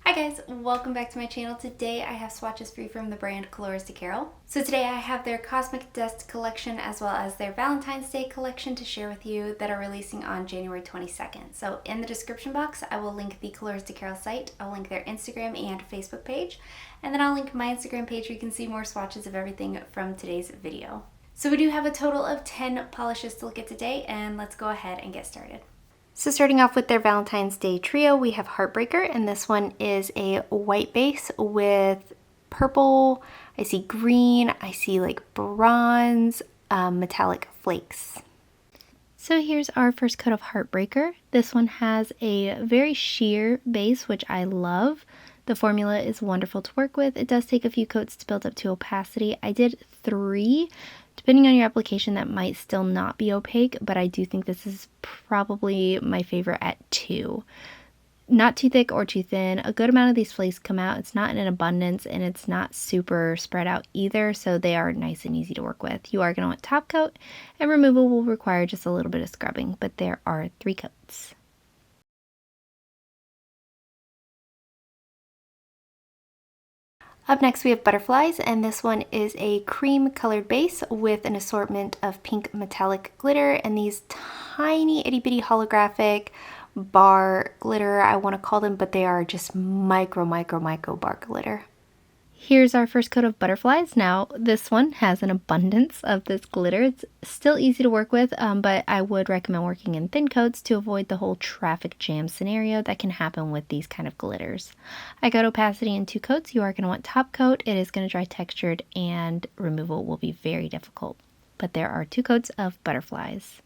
Hi guys, welcome back to my channel. Today I have swatches for you from the brand Colores de Carol. So today I have their Cosmic Dust collection as well as their Valentine's Day collection to share with you that are releasing on January 22nd. So in the description box I will link the Colores de Carol site, I'll link their Instagram and Facebook page, and then I'll link my Instagram page where you can see more swatches of everything from today's video. So we do have a total of 10 polishes to look at today, and let's go ahead and get started. So starting off with their Valentine's Day trio, we have Heartbreaker, and this one is a white base with purple, I see green, I see like bronze, metallic flakes. So here's our first coat of Heartbreaker. This one has a very sheer base, which I love. The formula is wonderful to work with. It does take a few coats to build up to opacity. I did 3. Depending on your application, that might still not be opaque, but I do think this is probably my favorite at 2. Not too thick or too thin. A good amount of these flakes come out. It's not in an abundance, and it's not super spread out either, so they are nice and easy to work with. You are going to want top coat, and removal will require just a little bit of scrubbing, but there are 3 coats. Up next we have Butterflies, and this one is a cream colored base with an assortment of pink metallic glitter and these tiny itty bitty holographic bar glitter, I want to call them, but they are just micro bar glitter. Here's our first coat of Butterflies. Now this one has an abundance of this glitter. It's still easy to work with, but I would recommend working in thin coats to avoid the whole traffic jam scenario that can happen with these kind of glitters. I got opacity in 2 coats. You are going to want top coat. It is going to dry textured and removal will be very difficult. But there are 2 coats of Butterflies.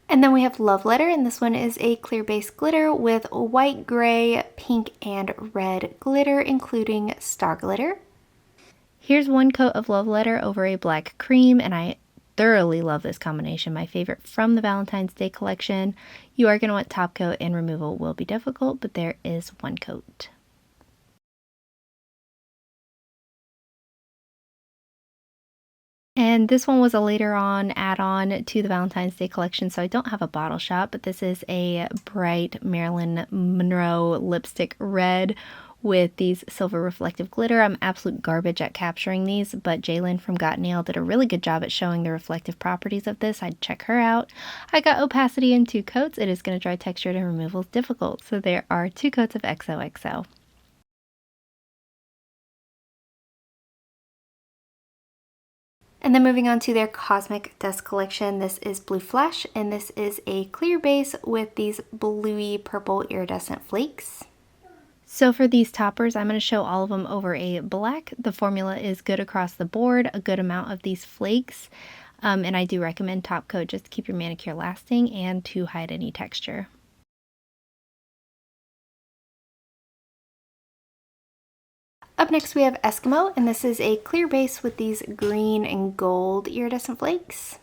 And then we have Love Letter, and this one is a clear base glitter with white, gray, pink, and red glitter, including star glitter. Here's 1 coat of Love Letter over a black cream, and I thoroughly love this combination, my favorite from the Valentine's Day collection. You are going to want top coat, and removal will be difficult, but there is 1 coat. And this one was a later on add-on to the Valentine's Day collection, so I don't have a bottle shot, but this is a bright Marilyn Monroe lipstick red with these silver reflective glitter. I'm absolute garbage at capturing these, but Jalen from Got Nail did a really good job at showing the reflective properties of this. I'd check her out. I got opacity in 2 coats. It is going to dry textured and removal is difficult, so there are 2 coats of XOXO. And then moving on to their Cosmic Dust collection, this is Blue Flash, and this is a clear base with these bluey purple iridescent flakes. So for these toppers, I'm going to show all of them over a black. The formula is good across the board, a good amount of these flakes, and I do recommend top coat just to keep your manicure lasting and to hide any texture. Up next we have Eskimo, and this is a clear base with these green and gold iridescent flakes.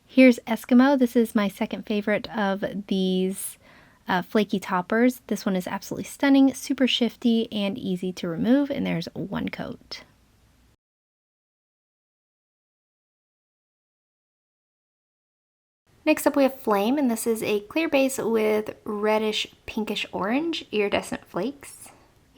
Here's Eskimo. This is my second favorite of these flaky toppers. This one is absolutely stunning, super shifty, and easy to remove, and there's 1 coat. Next up we have Flame, and this is a clear base with reddish pinkish orange iridescent flakes.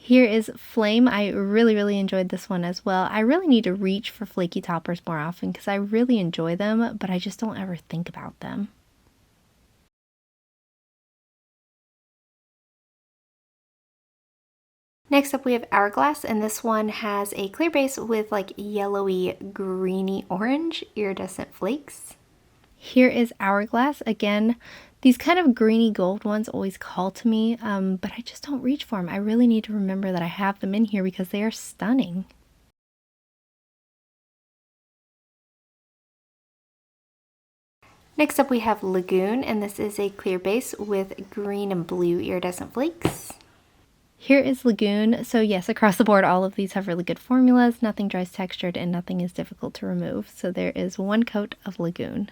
Here is Flame. I really enjoyed this one as well. I really need to reach for flaky toppers more often because I really enjoy them, but I just don't ever think about them. Next up we have Hourglass, and this one has a clear base with like yellowy greeny orange iridescent flakes. Here is Hourglass. Again, these kind of greeny gold ones always call to me, but I just don't reach for them. I really need to remember that I have them in here because they are stunning. Next up we have Lagoon, and this is a clear base with green and blue iridescent flakes. Here is Lagoon. So yes, across the board, all of these have really good formulas. Nothing dries textured and nothing is difficult to remove. So there is 1 coat of Lagoon.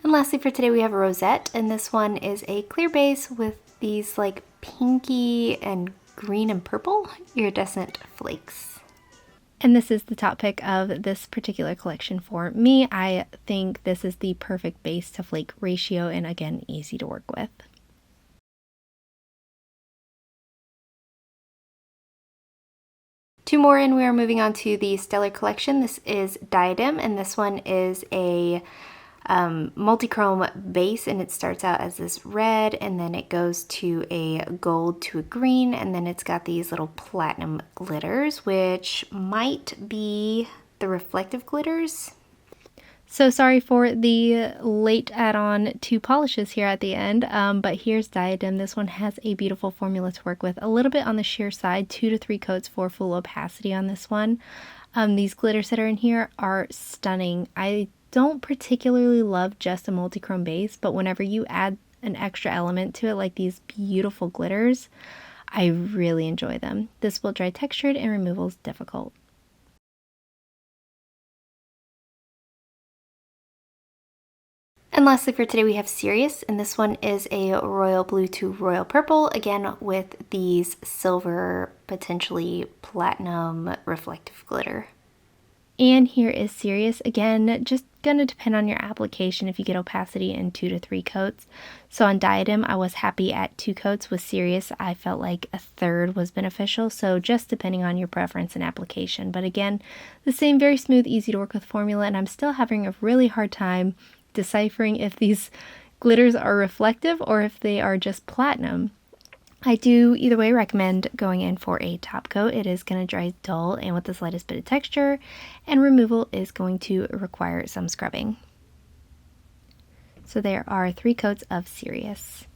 And lastly for today we have Rosette, and this one is a clear base with these like pinky and green and purple iridescent flakes. And this is the top pick of this particular collection for me. I think this is the perfect base to flake ratio and again, easy to work with. Two more and we are moving on to the Stellar collection. This is Diadem and this one is a multi-chrome base, and it starts out as this red and then it goes to a gold to a green, and then it's got these little platinum glitters, which might be the reflective glitters. So sorry for the late add-on to polishes here at the end, but here's Diadem. This one has a beautiful formula to work with, a little bit on the sheer side, 2 to 3 coats for full opacity on this one. These glitters that are in here are stunning. I don't particularly love just a multi-chrome base, but whenever you add an extra element to it, like these beautiful glitters, I really enjoy them. This will dry textured and removal is difficult. And lastly for today we have Sirius, and this one is a royal blue to royal purple, again with these silver, potentially platinum reflective glitter. And here is Sirius. Again, just going to depend on your application if you get opacity in 2 to 3 coats. So on Diadem, I was happy at 2 coats. With Sirius, I felt like a third was beneficial. So just depending on your preference and application. But again, the same very smooth, easy to work with formula. And I'm still having a really hard time deciphering if these glitters are reflective or if they are just platinum. I do either way recommend going in for a top coat. It is going to dry dull and with the slightest bit of texture, and removal is going to require some scrubbing. So there are 3 coats of Sirius.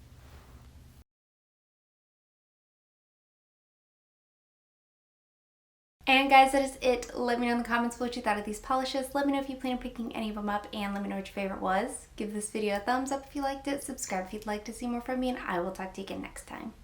And guys, that is it. Let me know in the comments what you thought of these polishes. Let me know if you plan on picking any of them up, and let me know what your favorite was. Give this video a thumbs up if you liked it, subscribe if you'd like to see more from me, and I will talk to you again next time.